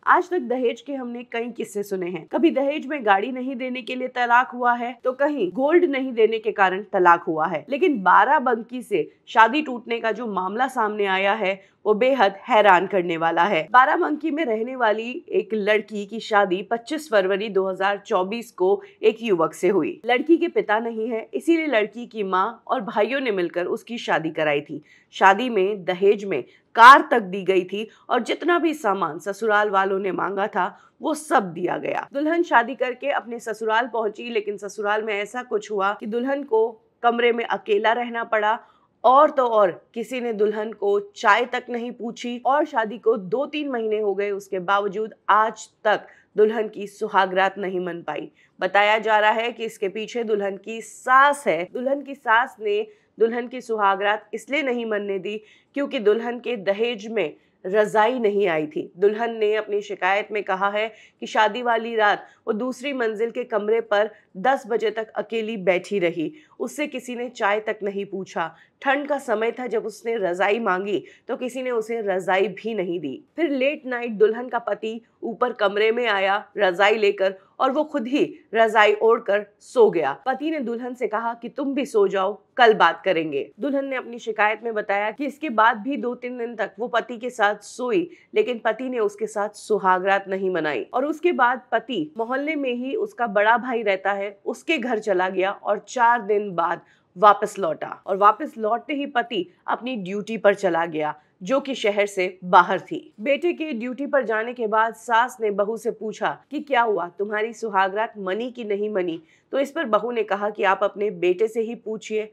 आज तक दहेज के हमने कई किस्से सुने हैं। कभी दहेज में गाड़ी नहीं देने के लिए तलाक हुआ है, तो कहीं गोल्ड नहीं देने के कारण तलाक हुआ है। लेकिन बाराबंकी से शादी टूटने का जो मामला सामने आया है वो बेहद हैरान करने वाला है। बाराबंकी में रहने वाली एक लड़की की शादी 25 फरवरी 2024 को एक युवक से हुई। लड़की के पिता नहीं है, इसीलिए लड़की की माँ और भाइयों ने मिलकर उसकी शादी कराई थी। शादी में दहेज में कार तक दी गई थी और जितना भी सामान ससुराल वालों ने मांगा था वो सब दिया गया। दुल्हन शादी करके अपने ससुराल पहुंची, लेकिन ससुराल में ऐसा कुछ हुआ कि दुल्हन को कमरे में अकेला रहना पड़ा। और तो और किसी ने दुल्हन को चाय तक नहीं पूछी और शादी को 2-3 महीने हो गए, उसके बावजूद आज तक दुल्हन की सुहागरात नहीं मन पाई। बताया जा रहा है कि इसके पीछे दुल्हन की सास है। दुल्हन की सास ने दुल्हन की सुहागरात इसलिए नहीं मनने दी क्योंकि दुल्हन के दहेज में रजाई नहीं आई थी। दुल्हन ने अपनी शिकायत में कहा है कि शादी वाली रात वो दूसरी मंजिल के कमरे पर 10 बजे तक अकेली बैठी रही। उससे किसी ने चाय तक नहीं पूछा। ठंड का समय था, जब उसने रजाई मांगी तो किसी ने उसे रजाई भी नहीं दी। फिर लेट नाइट दुल्हन का पति ऊपर कमरे में आया रजाई लेकर और वो खुद ही रजाई ओढ़कर सो गया। पति ने दुल्हन से कहा कि तुम भी सो जाओ, कल बात करेंगे। दुल्हन ने अपनी शिकायत में बताया कि इसके बाद भी 2-3 दिन तक वो पति के साथ सोई, लेकिन पति ने उसके साथ सुहागरात नहीं मनाई। और उसके बाद पति मोहल्ले में ही उसका बड़ा भाई रहता है, उसके घर चला गया और 4 दिन बाद वापस लौटा। और वापस लौटते ही पति अपनी ड्यूटी पर चला गया, जो कि शहर से बाहर थी। बेटे के ड्यूटी पर जाने के बाद सास ने बहू से पूछा कि क्या हुआ, तुम्हारी सुहागरात मनी कि नहीं मनी। तो इस पर बहू ने कहा कि आप अपने बेटे से ही पूछिए।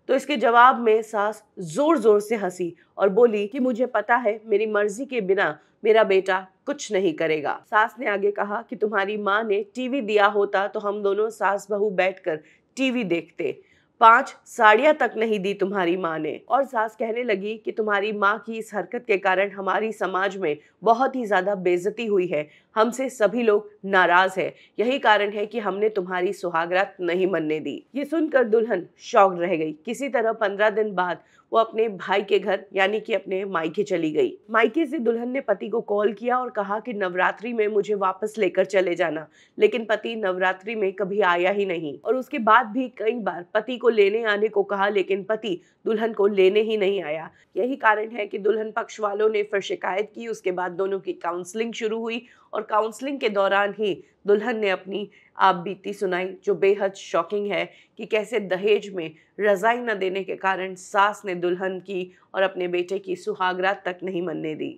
तो इसके जवाब में सास जोर जोर से हंसी और बोली कि मुझे पता है, मेरी मर्जी के बिना मेरा बेटा कुछ नहीं करेगा। सास ने आगे कहा कि तुम्हारी माँ ने टीवी दिया होता तो हम दोनों सास बहू बैठकर टीवी देखते। 5 साड़ियां तक नहीं दी तुम्हारी माँ ने। और सास कहने लगी कि तुम्हारी माँ की इस हरकत के कारण हमारी समाज में बहुत ही ज्यादा बेइज्जती हुई है, हमसे सभी लोग नाराज है, यही कारण है कि हमने तुम्हारी सुहागरात नहीं मनने दी। ये सुनकर दुल्हन शॉक्ड रह गई। किसी तरह 15 दिन बाद वो अपने भाई के घर यानी कि अपने मायके चली गई। मायके से दुल्हन ने पति को कॉल किया और कहा कि नवरात्रि में मुझे वापस लेकर चले जाना, लेकिन पति नवरात्रि में कभी आया ही नहीं। और उसके बाद भी कई बार पति को लेने आने को कहा, लेकिन पति दुल्हन को लेने ही नहीं आया। यही कारण है कि दुल्हन पक्ष वालों ने फिर शिकायत की। उसके बाद दोनों की काउंसलिंग शुरू हुई और काउंसलिंग के दौरान ही दुल्हन ने अपनी आप बीती सुनाई, जो बेहद शॉकिंग है कि कैसे दहेज में रजाई न देने के कारण सास ने दुल्हन की और अपने बेटे की सुहागरात तक नहीं मनने दी।